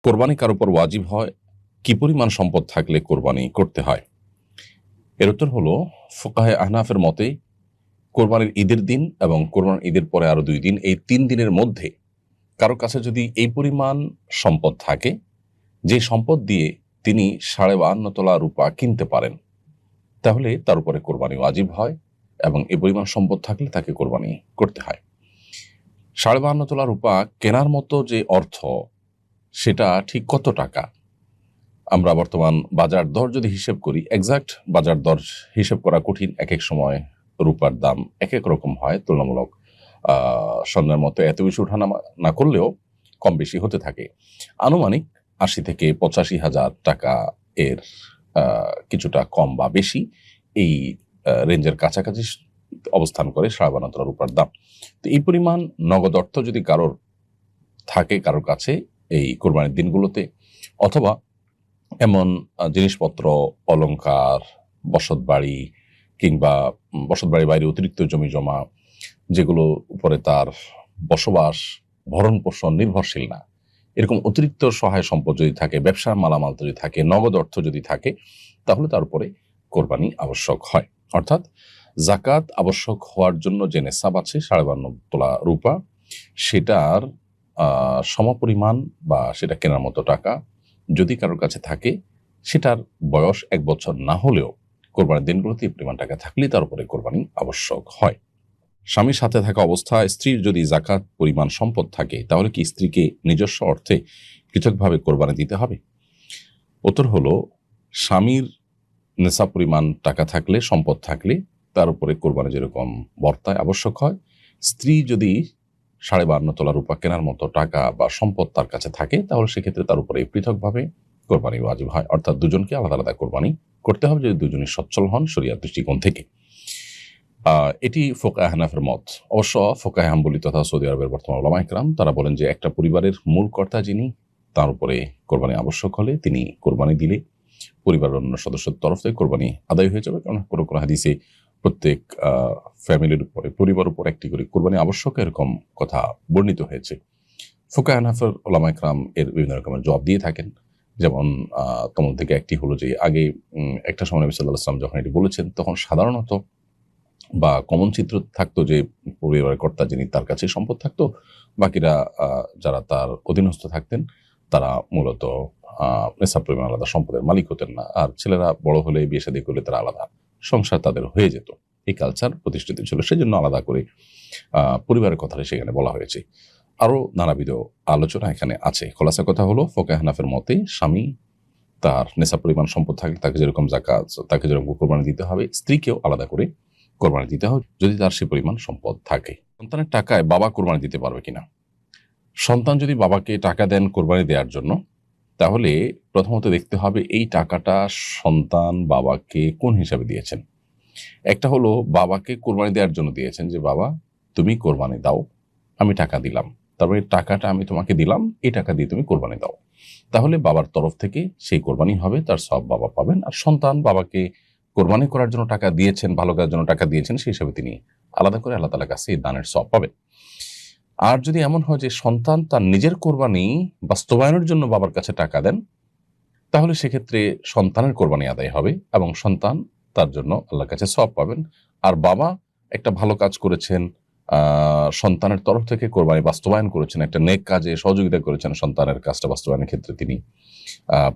কোরবানি কার উপর ওয়াজিব হয়? কি পরিমাণ সম্পদ থাকলে কোরবানি করতে হয়? এর উত্তর হলো ফুকাহে আহনাফের মতে কোরবানির ঈদের দিন এবং কোরবানির ঈদের পরে আরো ২ দিন, এই ৩ দিনের মধ্যে কারো কাছে যদি এই পরিমাণ সম্পদ থাকে, যে সম্পদ দিয়ে তিনি ৫২.৫ তোলা রূপা কিনতে পারেন, তাহলে তার উপরে কোরবানি ওয়াজিব হয় এবং এই পরিমাণ সম্পদ থাকলে তাকে কোরবানি করতে হয়। ৫২.৫ তোলা রূপা কেনার মতো যে অর্থ, সেটা ঠিক কত টাকা? আমরা বর্তমান বাজার দর যদি হিসেব করি, এক্সাক্ট বাজার দর হিসেব করা কঠিন। একেক সময় রূপার দাম একেক রকম হয়। তুলনামূলক স্বর্ণের মতো এত বেশি ওঠানামা না করলেও কম বেশি হতে থাকে। আনুমানিক ৮০ থেকে ৮৫,০০০ টাকা এর কিছুটা কম বা বেশি এই রেঞ্জের কাছাকাছি অবস্থান করে ৫২.৫ তোলা রূপার দাম। তো এই পরিমাণ নগদ অর্থ যদি কারোর থাকে কারোর কাছে এই কোরবানির দিনগুলোতে, অথবা এমন জিনিসপত্র, অলংকার, বসতবাড়ি কিংবা বসতবাড়ির বাইরে অতিরিক্ত জমিজমা, যেগুলো উপরে তার বসবাস, ভরণ-পোষণ নির্ভরশীল না, এরকম অতিরিক্ত সহায় সম্পদ যদি থাকে, ব্যবসার মালামাল যদি থাকে, নগদ অর্থ যদি থাকে, তাহলে তার উপরে কোরবানি আবশ্যক হয়। অর্থাৎ যাকাত আবশ্যক হওয়ার জন্য যে নেসাব আছে ৫২.৫ তোলা রূপা, সেটার সমপরিমাণ বা সেটা কেনার মতো টাকা যদি কারোর কাছে থাকে, সেটার বয়স ১ বছর না হলেও কোরবানির দিনগুলোতে এই পরিমাণ টাকা থাকলেই তার উপরে কোরবানি আবশ্যক হয়। স্বামীর সাথে থাকা অবস্থায় স্ত্রীর যদি যাকাত পরিমাণ সম্পদ থাকে, তাহলে কি স্ত্রীকে নিজস্ব অর্থে পৃথকভাবে কোরবানি দিতে হবে? উত্তর হলো, স্বামীর নেশাব পরিমাণ টাকা থাকলে, সম্পদ থাকলে তার উপরে কোরবানি যেরকম বর্তায় আবশ্যক হয়, স্ত্রী যদি ৫২.৫ তোলা রূপা কেনার মতো টাকা বা সম্পদ তার কাছে থাকে, তাহলে সেক্ষেত্রে তার উপরে পৃথকভাবে কোরবানি ওয়াজিব হয়। অর্থাৎ দুজনকে আলাদা আলাদা কোরবানি করতে হবে যদি দুজনই সচ্ছল হন শরিয়ার দৃষ্টিকোণ থেকে। এটি ফোকাহে হানাফের মত। অবশ্য ফোকাহে হাম্বলি তথা সৌদি আরবের বর্তমান উলামা ইকরাম তারা বলেন যে একটা পরিবারের মূল কর্তা যিনি, তার উপরে কোরবানি আবশ্যক হলে তিনি কোরবানি দিলে পরিবারের অন্য সদস্যের তরফ থেকে কোরবানি আদায় হয়ে যাবে। কারণ কোনো কোনো হাদিসে প্রত্যেক ফ্যামিলির উপরে, পরিবার উপর একটি করে কোরবানি আবশ্যক, এরকম কথা বর্ণিত হয়েছে। ফোকাহে হানাফের উলামা ইকরাম এর বিভিন্ন রকমের জবাব দিয়ে থাকেন। যেমন তোমার থেকে একটি হলো যে আগে একটা সময় নবী সাল্লাল্লাহু আলাইহি ওয়াসাল্লাম যখন এটি বলেছেন, তখন সাধারণত বা কমন চিত্র থাকতো যে পরিবারের কর্তা যিনি, তার কাছে সম্পদ থাকতো, বাকিরা যারা তার অধীনস্থ থাকতেন তারা মূলত নেশাব পরিমাণ আলাদা সম্পদের মালিক হতেন না। আর ছেলেরা বড় হলে, বিয়ে শাদী করলে তারা আলাদা সংসার তাদের হয়ে যেত। এই কালচার প্রতিষ্ঠিত ছিল, সেজন্য আলাদা করে পরিবারের কথাটা সেখানে বলা হয়েছে। আরও নানাবিধ আলোচনা এখানে আছে। খোলাসা কথা হলো, ফোকাহে হানাফের মতে স্বামী তার নেশাব পরিমাণ সম্পদ থাকে, তাকে যেরকম যাকাত, তাকে যেরকম কোরবানি দিতে হবে, স্ত্রীকেও আলাদা করে কোরবানি দিতে হবে যদি তার সে পরিমাণ সম্পদ থাকে। সন্তানের টাকায় বাবা কোরবানি দিতে পারবে কিনা? সন্তান যদি বাবাকে টাকা দেন কোরবানি দেওয়ার জন্য, তাহলে প্রথমত দেখতে হবে এই টাকাটা সন্তান বাবাকে কোন হিসাবে দিয়েছেন। একটা হলো বাবাকে কোরবানি দেওয়ার জন্য দিয়েছেন, যে বাবা তুমি কোরবানি দাও, আমি টাকা দিলাম, তারপরে টাকাটা আমি তোমাকে দিলাম, এই টাকা দিয়ে তুমি কোরবানি দাও। তাহলে বাবার তরফ থেকে সেই কোরবানি হবে, তার সব বাবা পাবেন। আর সন্তান বাবাকে কোরবানি করার জন্য টাকা দিয়েছেন, ভালো কাজের জন্য টাকা দিয়েছেন, সেই হিসাবে তিনি আলাদা করে আল্লাহ তাআলার কাছে এই দানের সব পাবেন। আর যদি এমন হয় যে সন্তান তার নিজের কোরবানি বাস্তবায়নের জন্য বাবার কাছে টাকা দেন, তাহলে সেক্ষেত্রে সন্তানের কোরবানি আদায় হবে এবং সন্তান তার জন্য আল্লাহর কাছে সওয়াব পাবেন। আর বাবা একটা ভালো কাজ করেছেন, সন্তানের তরফ থেকে কোরবানি বাস্তবায়ন করেছেন, একটা নেক কাজে সহযোগিতা করেছেন, সন্তানের কাজটা বাস্তবায়নের ক্ষেত্রে তিনি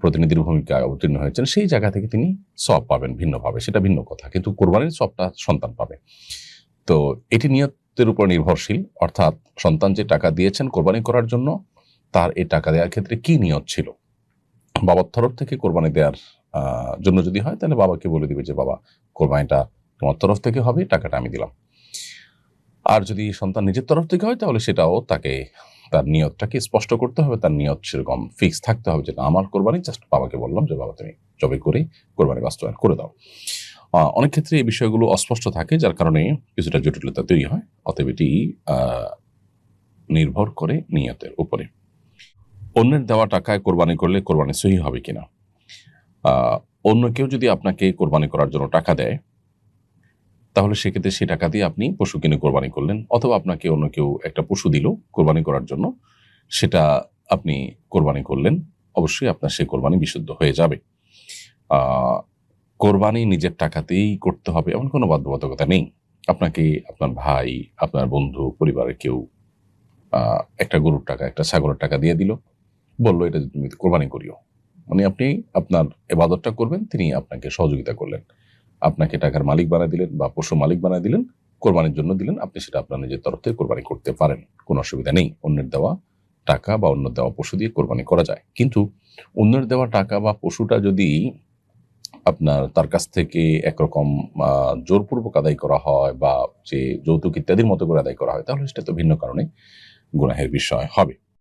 প্রতিনিধির ভূমিকায় অবতীর্ণ হয়েছেন, সেই জায়গা থেকে তিনি সওয়াব পাবেন ভিন্নভাবে, সেটা ভিন্ন কথা। কিন্তু কোরবানির সওয়াবটা সন্তান পাবে। তো এটি নিয়তের উপর নির্ভরশীল, অর্থাৎ সন্তান যে টাকা দিয়েছেন কোরবানি করার জন্য, তার এই টাকা দেওয়ার ক্ষেত্রে কি নিয়ত ছিল। বাবার তরফ থেকে কোরবানি দেওয়ার জন্য যদি হয়, তাহলে বাবাকে বলে দিবে যে বাবা কোরবানিটা তোমার তরফ থেকে হবে, টাকাটা আমি দিলাম। আর যদি সন্তান নিজের তরফ থেকে হয়, তাহলে সেটাও তাকে তার নিয়তটাকে স্পষ্ট করতে হবে, তার নিয়ত সেরকম ফিক্স থাকতে হবে যে না, আমার কোরবানি, জাস্ট বাবাকে বললাম যে বাবা তুমি জবে করে কোরবানি বাস্তবায়ন করে দাও। অনেক ক্ষেত্রে এই বিষয়গুলো অস্পষ্ট থাকে, যার কারণে কিছুটা জটিলতা তৈরি হয়। অতএব এটি নির্ভর করে নিয়তের উপরে। অন্যের দেওয়া টাকায় কোরবানি করলে কোরবানি সহি হবে কিনা? অন্য কেউ যদি আপনাকে কোরবানি করার জন্য টাকা দেয়, তাহলে সেক্ষেত্রে সেই টাকা দিয়ে আপনি পশু কিনে কোরবানি করলেন, অথবা আপনাকে অন্য কেউ একটা পশু দিল কোরবানি করার জন্য, সেটা আপনি কোরবানি করলেন। অবশ্যই আপনার সেই কোরবানি বিশুদ্ধ হয়ে যাবে। কোরবানি নিজের টাকাতেই করতে হবে এমন কোনো বাধ্যবাধকতা নেই। আপনাকে আপনার ভাই, আপনার বন্ধু, পরিবারের কেউ একটা গরুর টাকা, একটা ছাগলের টাকা দিয়ে দিল, বলল এটা তুমি কোরবানি করিও। মানে আপনি আপনার ইবাদতটা করবেন, তিনি আপনাকে সহযোগিতা করলেন। আপনাকে টাকার মালিক বানায় দিলেন বা পশু মালিক বানায় দিলেন, কোরবানির জন্য দিলেন, আপনি সেটা আপনার নিজের তরফ থেকে কোরবানি করতে পারেন। কোনো অসুবিধা নেই। অন্যের দেওয়া টাকা বা অন্যের দেওয়া পশু দিয়ে কোরবানি করা যায়। কিন্তু অন্যের দেওয়া টাকা বা পশুটা যদি আপনার তার কাছ থেকে একরকম জোরপূর্বক আদায় করা হয় বা যে যৌতুক ইত্যাদির মতো করে আদায় করা হয়, তাহলে সেটা তো ভিন্ন কারণে গুনাহের বিষয় হবে।